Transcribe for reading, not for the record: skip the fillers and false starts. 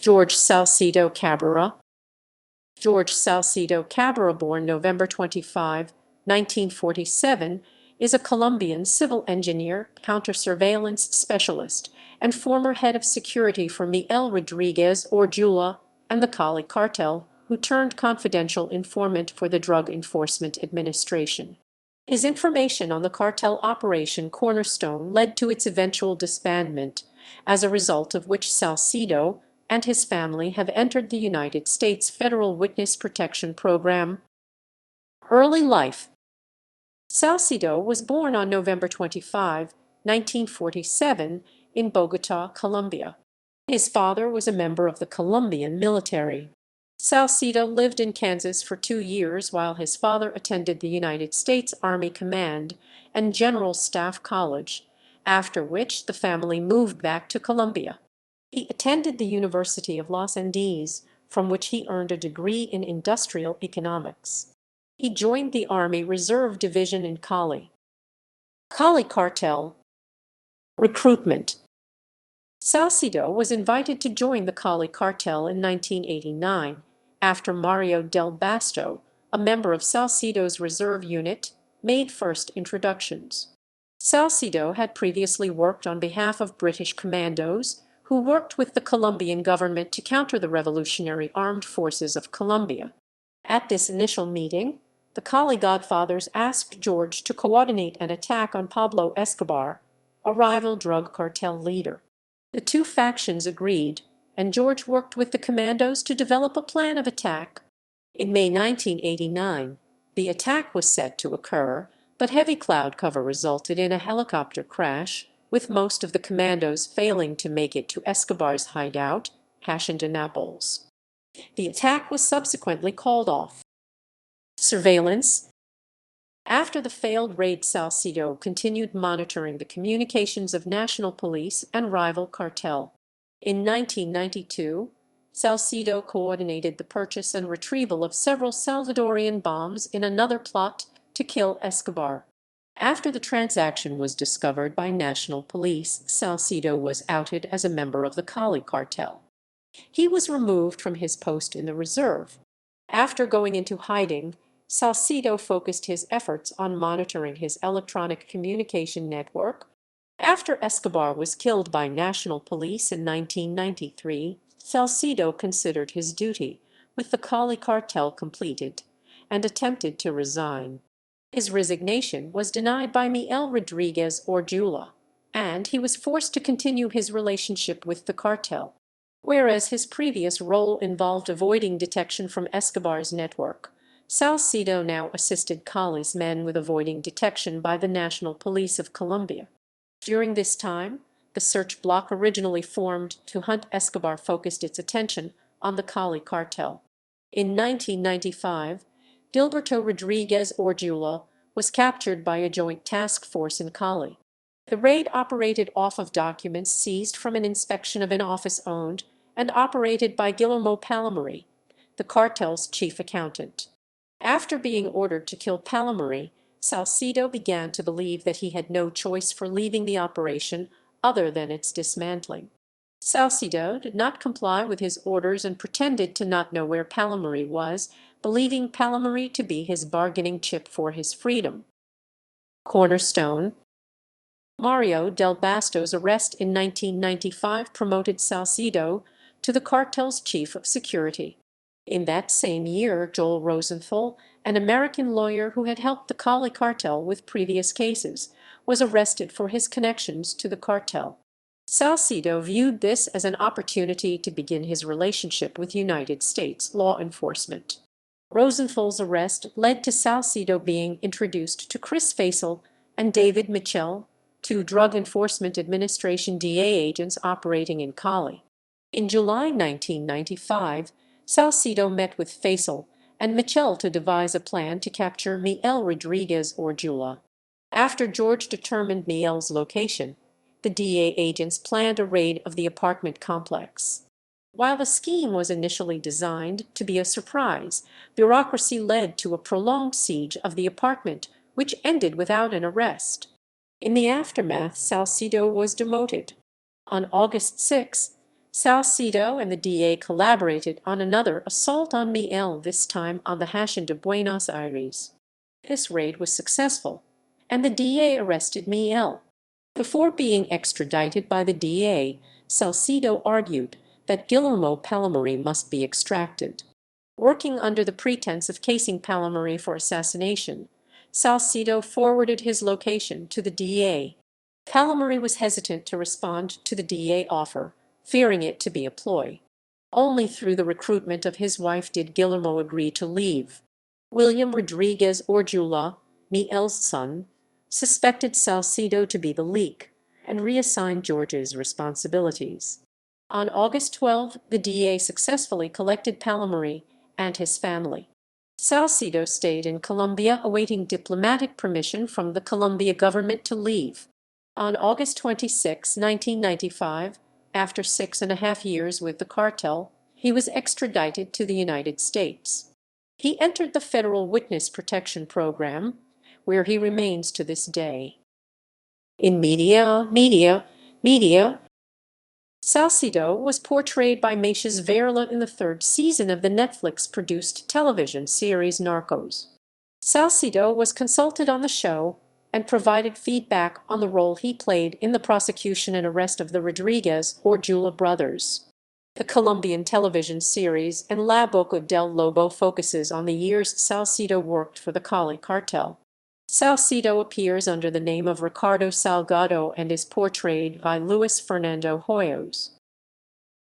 Jorge Salcedo Cabrera. Jorge Salcedo Cabrera, born November 25, 1947, is a Colombian civil engineer, countersurveillance specialist, and former head of security for Miguel Rodríguez Orejuela and the Cali Cartel, who turned confidential informant for the Drug Enforcement Administration. His information on the cartel operation Cornerstone led to its eventual disbandment, as a result of which Salcedo and his family have entered the United States Federal Witness Protection Program. Early life. Salcedo was born on November 25, 1947, in Bogotá, Colombia. His father was a member of the Colombian military. Salcedo lived in Kansas for 2 years while his father attended the United States Army Command and General Staff College, after which the family moved back to Colombia. He attended the University of Los Andes, from which he earned a degree in industrial economics. He joined the Army Reserve Division in Cali. Cali Cartel. Recruitment. Salcedo was invited to join the Cali Cartel in 1989, after Mario Del Basto, a member of Salcedo's reserve unit, made first introductions. Salcedo had previously worked on behalf of British commandos, who worked with the Colombian government to counter the Revolutionary Armed Forces of Colombia. At this initial meeting, the Cali Godfathers asked George to coordinate an attack on Pablo Escobar, a rival drug cartel leader. The two factions agreed, and George worked with the commandos to develop a plan of attack. In May 1989, the attack was set to occur, but heavy cloud cover resulted in a helicopter crash, with most of the commandos failing to make it to Escobar's hideout, Hacienda Naples. The attack was subsequently called off. Surveillance. After the failed raid, Salcedo continued monitoring the communications of national police and rival cartel. In 1992, Salcedo coordinated the purchase and retrieval of several Salvadorian bombs in another plot to kill Escobar. After the transaction was discovered by national police, Salcedo was outed as a member of the Cali Cartel. He was removed from his post in the reserve. After going into hiding, Salcedo focused his efforts on monitoring his electronic communication network. After Escobar was killed by national police in 1993, Salcedo considered his duty with the Cali Cartel completed and attempted to resign. His resignation was denied by Miguel Rodríguez Orejuela, and he was forced to continue his relationship with the cartel, whereas his previous role involved avoiding detection from Escobar's network. Salcedo now assisted Cali's men with avoiding detection by the National Police of Colombia. During this time, the search bloc originally formed to hunt Escobar focused its attention on the Cali Cartel. In 1995, Gilberto Rodríguez Orejuela was captured by a joint task force in Cali. The raid operated off of documents seized from an inspection of an office owned and operated by Guillermo Palomari, the cartel's chief accountant. After being ordered to kill Palomari, Salcedo began to believe that he had no choice for leaving the operation other than its dismantling. Salcedo did not comply with his orders and pretended to not know where Palomari was, believing Palomari to be his bargaining chip for his freedom. Cornerstone. Mario Del Basto's arrest in 1995 promoted Salcedo to the cartel's chief of security. In that same year, Joel Rosenthal, an American lawyer who had helped the Cali Cartel with previous cases, was arrested for his connections to the cartel. Salcedo viewed this as an opportunity to begin his relationship with United States law enforcement. Rosenthal's arrest led to Salcedo being introduced to Chris Faisal and David Mitchell, two Drug Enforcement Administration DA agents operating in Cali. In July 1995, Salcedo met with Faisal and Mitchell to devise a plan to capture Miguel Rodríguez Orejuela. After George determined Miguel's location, the DA agents planned a raid of the apartment complex. While the scheme was initially designed to be a surprise, bureaucracy led to a prolonged siege of the apartment, which ended without an arrest. In the aftermath, Salcedo was demoted. On August 6, Salcedo and the DA collaborated on another assault on Miguel, this time on the Hacienda de Buenos Aires. This raid was successful, and the DA arrested Miguel. Before being extradited by the DA, Salcedo argued that Guillermo Palomari must be extracted. Working under the pretense of casing Palomari for assassination, Salcedo forwarded his location to the DA. Palomari was hesitant to respond to the DA offer, fearing it to be a ploy. Only through the recruitment of his wife did Guillermo agree to leave. William Rodríguez Orejuela, Miguel's son, suspected Salcedo to be the leak and reassigned Jorge's responsibilities. On August 12, the DA successfully collected Palomari and his family. Salcedo stayed in Colombia awaiting diplomatic permission from the Colombia government to leave. On August 26, 1995, after 6.5 years with the cartel, he was extradited to the United States. He entered the Federal Witness Protection Program, where he remains to this day. In media, Salcedo was portrayed by Macias Varela in the third season of the Netflix-produced television series Narcos. Salcedo was consulted on the show and provided feedback on the role he played in the prosecution and arrest of the Rodríguez Orejuela brothers. The Colombian television series En la Boca del Lobo focuses on the years Salcedo worked for the Cali Cartel. Salcedo appears under the name of Ricardo Salgado and is portrayed by Luis Fernando Hoyos.